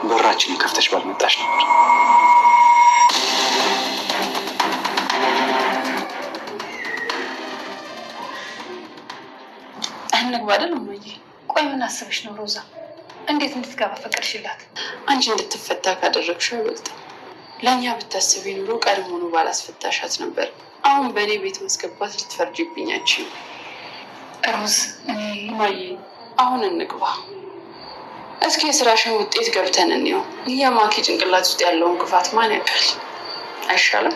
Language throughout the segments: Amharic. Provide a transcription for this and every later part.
በራችንን ከፍተሽ ባልመጣሽ ነበር። እንግባ አይደል እማዬ? ቆይ ምን አስበሽ ነው ሮዛ? እንዴት እንድትገባ ፈቀድሽላት? አንቺ እንድትፈታ ካደረግሽው አይበልጥም። ለእኛ ብታስቢ ኑሮ ቀድሞውኑ ባላስፈታሻት ነበር። አሁን በእኔ ቤት ማስገባት ልትፈርጂብኛችሁ። ሮዝ እማዬ አሁን እንግባ። እስኪ የስራሽን ውጤት ገብተን እንየው። የማኪ ጭንቅላት ውስጥ ያለውን ክፋት ማን ያውቃል? አይሻልም?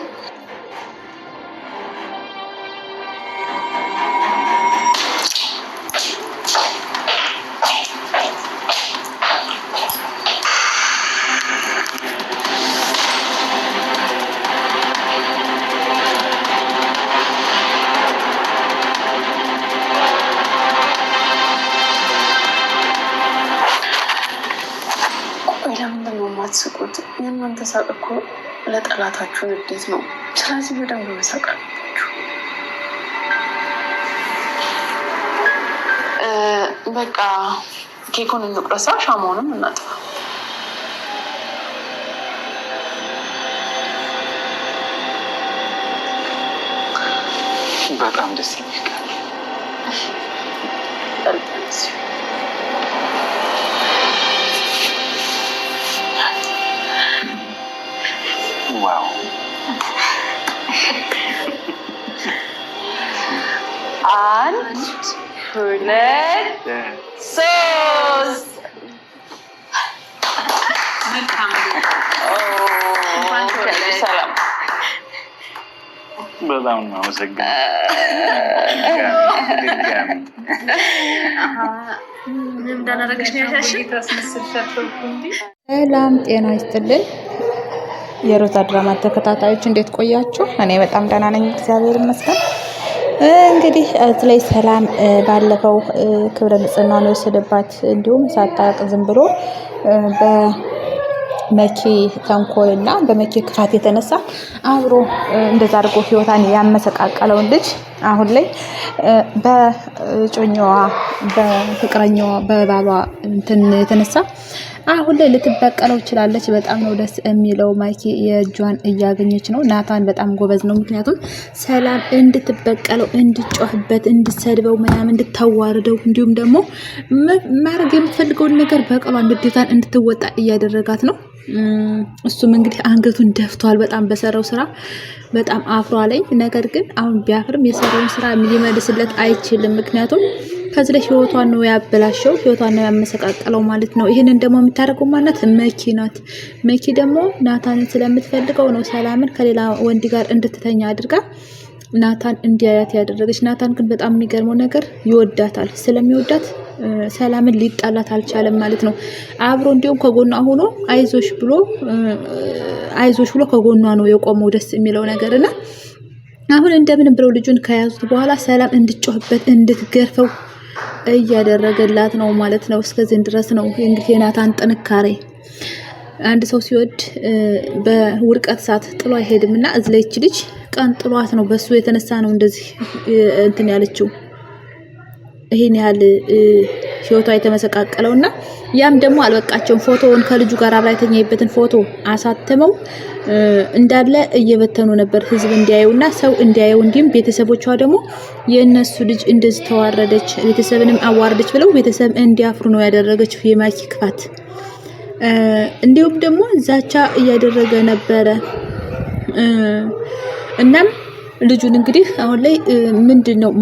ስቁት የእናንተ ሳቅ እኮ ለጠላታችሁ ንዴት ነው። ስለዚህ በደንብ መሳቅ አለባችሁ። በቃ ኬኩን እንቁረሳ፣ ሻማውንም እናጥፋ። በጣም ደስ የሚል ዋው! አንድ ሁለት ሶስት። ሰላም። በጣም እናመሰግናለን። ሰላም ጤና ይስጥልን። የሮዛ ድራማ ተከታታዮች እንዴት ቆያችሁ? እኔ በጣም ደህና ነኝ፣ እግዚአብሔር ይመስገን። እንግዲህ እዚህ ላይ ሰላም ባለፈው ክብረ ንጽህናዋን የወሰደባት እንዲሁም ሳታውቅ ዝም ብሎ በመኪ ተንኮልና በመኪ ክፋት የተነሳ አብሮ እንደዛ አድርጎ ህይወቷን ያመሰቃቀለውን ልጅ አሁን ላይ በጮኛዋ በፍቅረኛዋ በባሏ እንትን የተነሳ አሁን ላይ ልትበቀለው ትችላለች። በጣም ነው ደስ የሚለው። ማይኪ የእጇን እያገኘች ነው። ናታን በጣም ጎበዝ ነው። ምክንያቱም ሰላም እንድትበቀለው፣ እንድጮህበት፣ እንድትሰድበው ምናምን እንድታዋርደው እንዲሁም ደግሞ ማድረግ የምትፈልገውን ነገር በቀሏን ንዴቷን እንድትወጣ እያደረጋት ነው። እሱም እንግዲህ አንገቱን ደፍቷል። በጣም በሰራው ስራ በጣም አፍሯለኝ። ነገር ግን አሁን ቢያፍርም የሰራውን ስራ ሊመልስለት አይችልም። ምክንያቱም ከዚህ ላይ ህይወቷን ነው ያበላሸው፣ ህይወቷን ነው ያመሰቃቀለው ማለት ነው። ይህንን ደግሞ የምታደርገው ማለት መኪ ናት። መኪ ደግሞ ናታንን ስለምትፈልገው ነው ሰላምን ከሌላ ወንድ ጋር እንድትተኛ አድርጋ ናታን እንዲያያት ያደረገች። ናታን ግን በጣም የሚገርመው ነገር ይወዳታል። ስለሚወዳት ሰላምን ሊጣላት አልቻለም ማለት ነው። አብሮ እንዲሁም ከጎኗ ሆኖ አይዞሽ ብሎ ከጎኗ ነው የቆመው። ደስ የሚለው ነገርና አሁን እንደምንም ብለው ልጁን ከያዙት በኋላ ሰላም እንድትጮህበት እንድትገርፈው እያደረገላት ነው ማለት ነው። እስከዚህ ድረስ ነው እንግዲህ የናታን ጥንካሬ። አንድ ሰው ሲወድ በውድቀት ሰዓት ጥሎ አይሄድም እና እዚህ ላይ ልጅ ቀን ጥሏት ነው። በሱ የተነሳ ነው እንደዚህ እንትን ያለችው። ይሄን ያህል ህይወቷ የተመሰቃቀለውና ያም ደግሞ አልበቃቸውም። ፎቶውን ከልጁ ጋር አብራ የተኛይበትን ፎቶ አሳተመው እንዳለ እየበተኑ ነበር ህዝብ እንዲያዩና ሰው እንዲያዩ። እንዲሁም ቤተሰቦቿ ደግሞ የእነሱ ልጅ እንደዚህ ተዋረደች፣ ቤተሰብንም አዋረደች ብለው ቤተሰብ እንዲያፍሩ ነው ያደረገችው የማኪ ክፋት። እንዲሁም ደግሞ ዛቻ እያደረገ ነበረ። እናም ልጁን እንግዲህ አሁን ላይ ምንድነው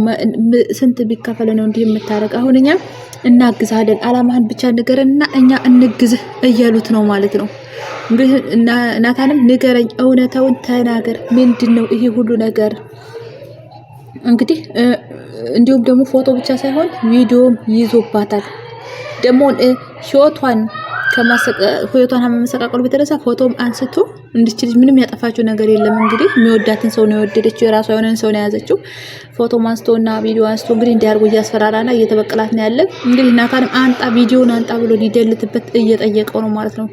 ስንት ቢከፈለ ነው እንዲህ የምታረግ? አሁን እኛ እናግዛለን፣ አላማህን ብቻ ንገረንና እኛ እንግዝህ እያሉት ነው ማለት ነው። እንግዲህ ናታንም ንገረኝ፣ እውነታውን ተናገር፣ ምንድነው ይሄ ሁሉ ነገር? እንግዲህ እንዲሁም ደግሞ ፎቶ ብቻ ሳይሆን ቪዲዮም ይዞባታል። ደግሞ ህይወቷን ከመሰቃቀሉ በተነሳ ፎቶም አንስቶ እንድችል ምንም ያጠፋችው ነገር የለም። እንግዲህ የሚወዳትን ሰው ነው የወደደችው፣ የራሷ የሆነን ሰው ነው የያዘችው። ፎቶም አንስቶና ቪዲዮ አንስቶ እንግዲህ እንዲያርጎ እያስፈራራና እየተበቀላት ነው ያለ። እንግዲህ ናታንም አንጣ ቪዲዮን አንጣ ብሎ ሊደልትበት እየጠየቀው ነው ማለት ነው።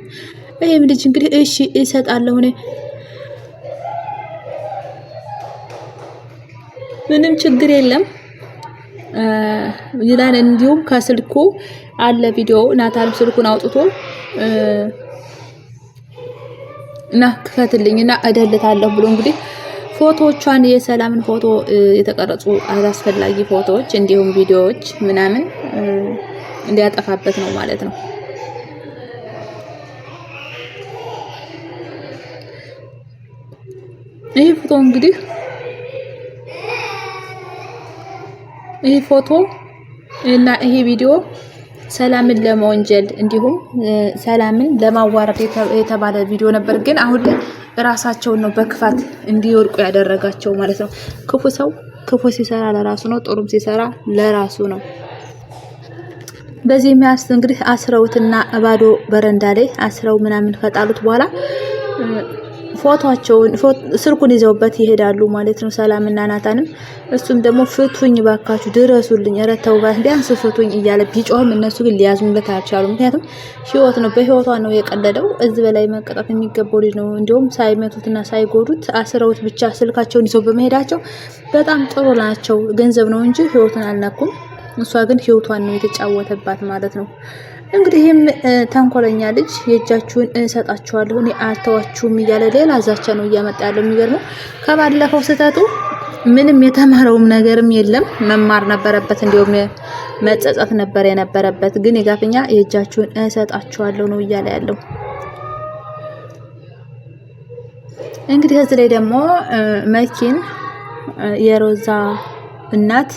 ይሄም ልጅ እንግዲህ እሺ እሰጣለሁ እኔ ምንም ችግር የለም ይላል። እንዲሁም ከስልኩ አለ ቪዲዮ ናታንም ስልኩን አውጥቶ እና ክፈትልኝና እደልታለሁ ብሎ እንግዲህ ፎቶዎቿን የሰላምን ፎቶ የተቀረጹ አላስፈላጊ ፎቶዎች እንዲሁም ቪዲዮዎች ምናምን እንዲያጠፋበት ነው ማለት ነው። ይሄ ፎቶ እንግዲህ ይሄ ፎቶ እና ይሄ ቪዲዮ ሰላምን ለመወንጀል እንዲሁም ሰላምን ለማዋረድ የተባለ ቪዲዮ ነበር። ግን አሁን ላይ ራሳቸውን ነው በክፋት እንዲወርቁ ያደረጋቸው ማለት ነው። ክፉ ሰው ክፉ ሲሰራ ለራሱ ነው፣ ጥሩም ሲሰራ ለራሱ ነው። በዚህ የሚያስ እንግዲህ አስረውትና ባዶ በረንዳ ላይ አስረው ምናምን ከጣሉት በኋላ ፎቶአቸውን ስልኩን ይዘውበት ይሄዳሉ ማለት ነው። ሰላምና ናታንም እሱም ደግሞ ፍቱኝ ባካችሁ ድረሱልኝ፣ ኧረ ተው ቢያንስ ፍቱኝ እያለ ቢጮህም እነሱ ግን ሊያዝኑለት አልቻሉም። ምክንያቱም ህይወት ነው፣ በህይወቷ ነው የቀለደው። እዚህ በላይ መቀጣት የሚገባው ልጅ ነው። እንዲሁም ሳይመቱትና ሳይጎዱት አስረውት ብቻ ስልካቸውን ይዘው በመሄዳቸው በጣም ጥሩ ናቸው። ገንዘብ ነው እንጂ ህይወቱን አልነኩም። እሷ ግን ህይወቷን ነው የተጫወተባት ማለት ነው። እንግዲህ ይህም ተንኮለኛ ልጅ የእጃችሁን እሰጣችኋለሁ እኔ አልተዋችሁም እያለ ሌላ ዛቻ ነው እያመጣ ያለው። የሚገርመው ከባለፈው ስህተቱ ምንም የተማረውም ነገርም የለም። መማር ነበረበት፣ እንዲሁም መጸጸት ነበር የነበረበት። ግን የጋፈኛ የእጃችሁን እሰጣችኋለሁ ነው እያለ ያለው። እንግዲህ እዚህ ላይ ደግሞ መኪን የሮዛ እናት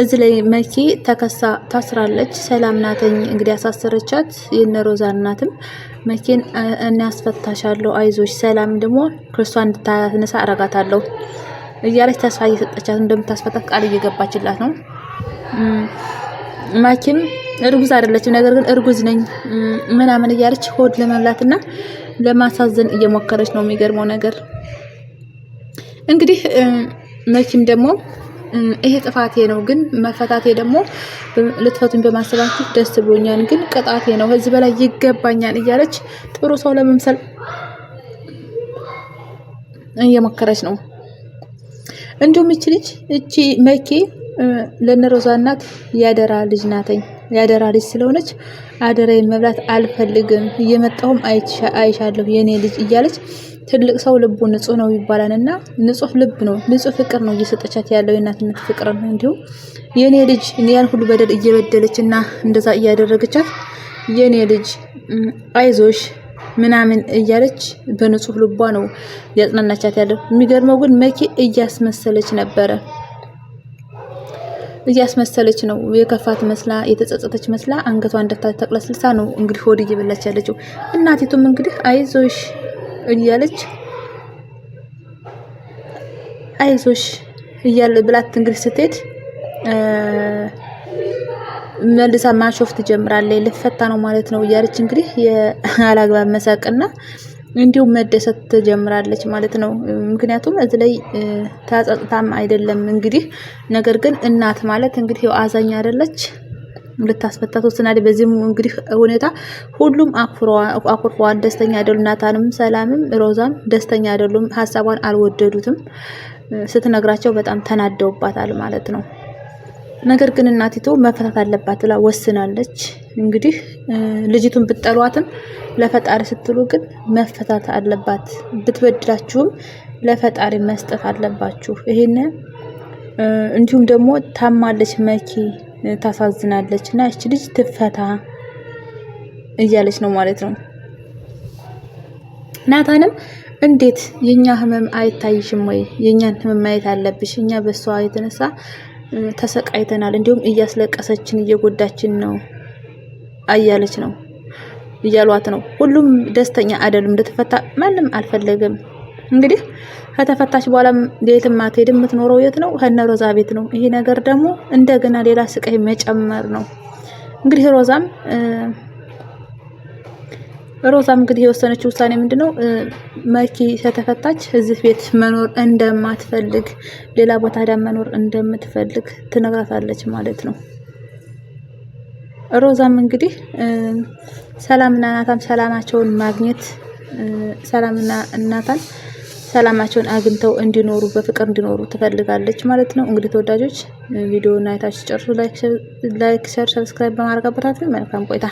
እዚህ ላይ መኪ ተከሳ ታስራለች። ሰላም ናተኝ እንግዲህ ያሳሰረቻት የነሮዛ እናትም መኪን እኔ አስፈታሻለሁ አይዞሽ፣ ሰላም ደግሞ ክርስቷን እንድታነሳ አረጋታለሁ እያለች ተስፋ እየሰጠቻት እንደምታስፈታት ቃል እየገባችላት ነው። መኪም እርጉዝ አይደለችም፣ ነገር ግን እርጉዝ ነኝ ምናምን እያለች ሆድ ለመብላትና ለማሳዘን እየሞከረች ነው። የሚገርመው ነገር እንግዲህ መኪም ደግሞ ይሄ ጥፋቴ ነው፣ ግን መፈታቴ ደግሞ ልትፈቱኝ በማሰባችሁ ደስ ብሎኛል፣ ግን ቅጣቴ ነው፣ ከዚህ በላይ ይገባኛል እያለች ጥሩ ሰው ለመምሰል እየሞከረች ነው። እንዲሁም እቺ መኪ ለነሮዛ እናት ያደራ ልጅ ናተኝ፣ ያደራ ልጅ ስለሆነች አደራዬን መብላት አልፈልግም፣ እየመጣሁም አይሻለሁ የኔ ልጅ እያለች ትልቅ ሰው ልቡ ንጹህ ነው ይባላልና ንጹህ ልብ ነው፣ ንጹህ ፍቅር ነው እየሰጠቻት ያለው የእናትነት ፍቅር ነው። እንዲሁም የኔ ልጅ ያን ሁሉ በደል እየበደለችና እንደዛ እያደረገቻት የኔ ልጅ አይዞሽ ምናምን እያለች በንጹህ ልቧ ነው ያጽናናቻት ያለው። የሚገርመው ግን መኪ እያስመሰለች ነበረ፣ እያስመሰለች ነው የከፋት መስላ የተጸጸተች መስላ አንገቷን እንደታተቅለስልሳ ነው እንግዲህ ሆድ እየበላች ያለችው። እናቲቱም እንግዲህ አይዞሽ እያለች አይዞሽ እያለ ብላት እንግዲህ ስትሄድ መልሳ ማሾፍ ትጀምራለች። ልፈታ ነው ማለት ነው እያለች እንግዲህ የአላግባብ መሳቅና እንዲሁም መደሰት ትጀምራለች ማለት ነው። ምክንያቱም እዚህ ላይ ታጸጽታም አይደለም እንግዲህ፣ ነገር ግን እናት ማለት እንግዲህ አዛኝ አይደለች፣ ልታስፈታት ወስናለች። በዚህም እንግዲህ ሁኔታ ሁሉም አኩርፈዋል፣ ደስተኛ አይደሉም። ናታንም ሰላምም ሮዛም ደስተኛ አይደሉም፣ ሀሳቧን አልወደዱትም። ስትነግራቸው በጣም ተናደውባታል ማለት ነው። ነገር ግን እናቲቱ መፈታት አለባት ብላ ወስናለች። እንግዲህ ልጅቱን ብትጠሏትም ለፈጣሪ ስትሉ ግን መፈታት አለባት። ብትበድላችሁም ለፈጣሪ መስጠት አለባችሁ። ይሄን እንዲሁም ደግሞ ታማለች መኪ ታሳዝናለች እና እቺ ልጅ ትፈታ እያለች ነው ማለት ነው። ናታንም እንዴት የኛ ህመም አይታይሽም ወይ? የኛን ህመም ማየት አለብሽ። እኛ በሷ የተነሳ ተሰቃይተናል፣ እንዲሁም እያስለቀሰችን እየጎዳችን ነው አያለች ነው እያሏት ነው። ሁሉም ደስተኛ አይደሉም። እንደተፈታ ማንም አልፈለገም። እንግዲህ ከተፈታች በኋላ የትም አትሄድም። የምትኖረው የት ነው? ከነሮዛ ቤት ነው። ይሄ ነገር ደግሞ እንደገና ሌላ ስቃይ መጨመር ነው። እንግዲህ ሮዛም እንግዲህ የወሰነችው ውሳኔ ምንድነው? መኪ ከተፈታች እዚህ ቤት መኖር እንደማትፈልግ፣ ሌላ ቦታ ሄዳ መኖር እንደምትፈልግ ትነግራታለች ማለት ነው። ሮዛም እንግዲህ ሰላምና ናታን ሰላማቸውን ማግኘት ሰላምና ናታን ሰላማቸውን አግኝተው እንዲኖሩ በፍቅር እንዲኖሩ ትፈልጋለች ማለት ነው። እንግዲህ ተወዳጆች ቪዲዮውን አይታችሁ ጨርሱ። ላይክ፣ ሼር፣ ሰብስክራይብ በማድረግ አበረታቱኝ። መልካም ቆይታ